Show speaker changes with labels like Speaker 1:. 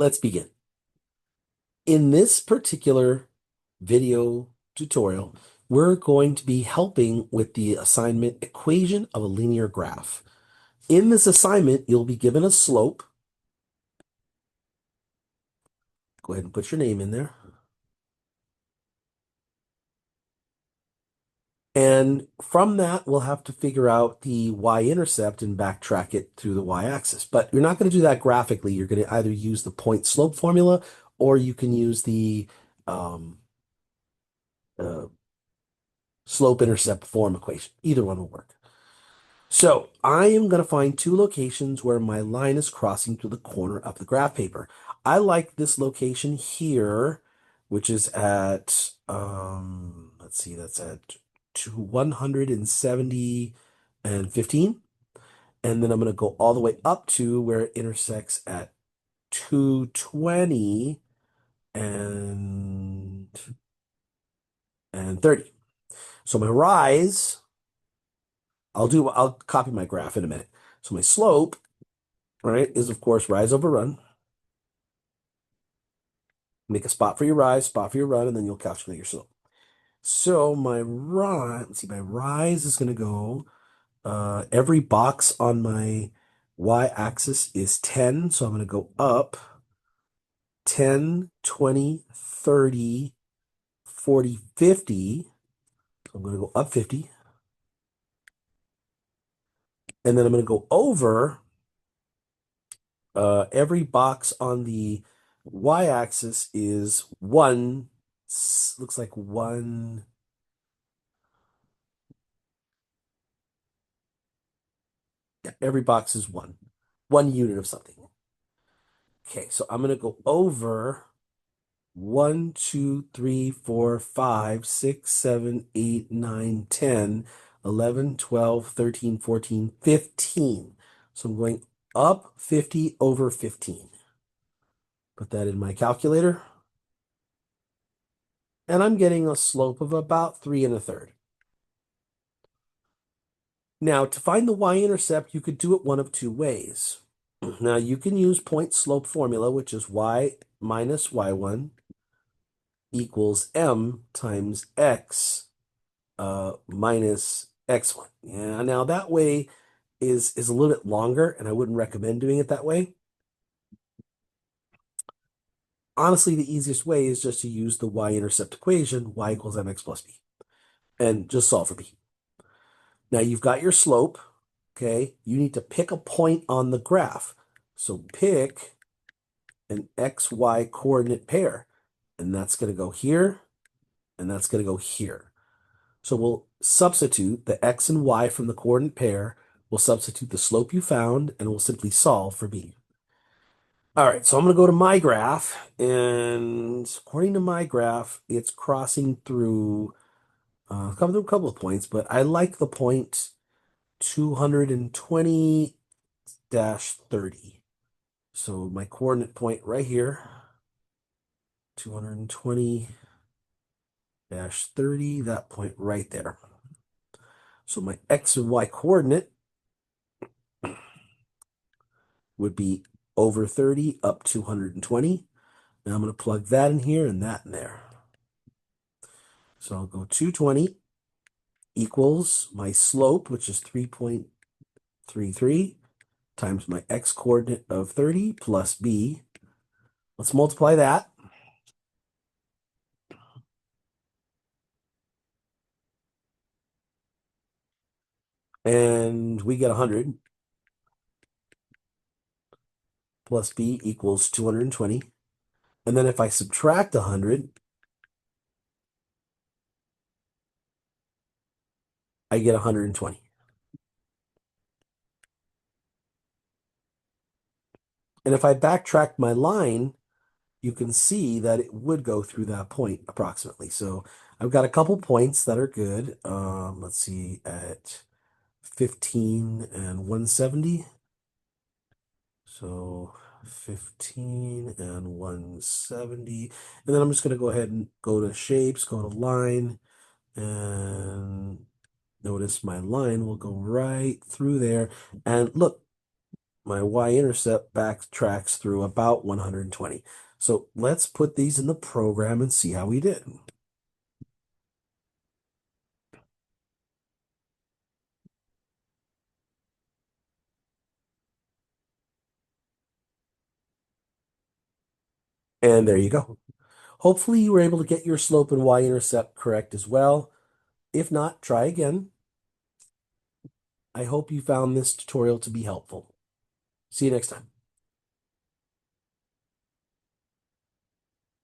Speaker 1: let's begin. In this particular video tutorial, we're going to be helping with the assignment equation of a linear graph. In this assignment, you'll be given a slope. Go ahead and put your name in there. And from that, we'll have to figure out the y-intercept and backtrack it through the y-axis. But you're not going to do that graphically. You're going to either use the point slope formula or you can use the um, uh, slope-intercept form equation. Either one will work. So I am going to find two locations where my line is crossing through the corner of the graph paper. I like this location here, which is at, let's see, that's at 170 and 15. And then I'm going to go all the way up to where it intersects at 220 and 30. So my rise, I'll copy my graph in a minute. So my slope, right, is of course rise over run. Make a spot for your rise, spot for your run, and then you'll calculate your slope. So my rise, let's see, my rise is going to go, every box on my y-axis is 10. So I'm going to go up 10, 20, 30, 40, 50. So I'm going to go up 50. And then I'm going to go over every box on the y-axis is one, looks like one. Yeah, every box is one unit of something. Okay, so I'm going to go over 1, 2, 3, 4, 5, 6, 7, 8, 9, 10, 11, 12, 13, 14, 15. So I'm going up 50 over 15. Put that in my calculator. And I'm getting a slope of about 3 1/3. Now, to find the y-intercept, you could do it one of two ways. Now, you can use point slope formula, which is y minus y1 equals m times x minus x1. Yeah, now that way is a little bit longer, and I wouldn't recommend doing it that way. Honestly, the easiest way is just to use the y-intercept equation, y equals mx plus b, and just solve for b. Now you've got your slope, okay? You need to pick a point on the graph. So pick an xy coordinate pair, and that's going to go here, and that's going to go here. So we'll substitute the x and y from the coordinate pair. We'll substitute the slope you found, and we'll simply solve for b. All right, so I'm going to go to my graph, and according to my graph, it's crossing through a couple of points, but I like the point 220-30. So my coordinate point right here, 220-30, that point right there. So my x and y coordinate would be over 30 up 220. Now I'm going to plug that in here and that in there. So I'll go 220 equals my slope, which is 3.33, times my x coordinate of 30 plus b. Let's multiply that. And we get 100 plus b equals 220. And then if I subtract 100, I get 120. And if I backtrack my line, you can see that it would go through that point approximately. So I've got a couple points that are good. Let's see, at 15 and 170. So 15 and 170. And then I'm just going to go ahead and go to shapes, go to line, and notice my line will go right through there. And look, my y-intercept backtracks through about 120. So let's put these in the program and see how we did. And there you go. Hopefully you were able to get your slope and y-intercept correct as well. If not, try again. I hope you found this tutorial to be helpful. See you next time.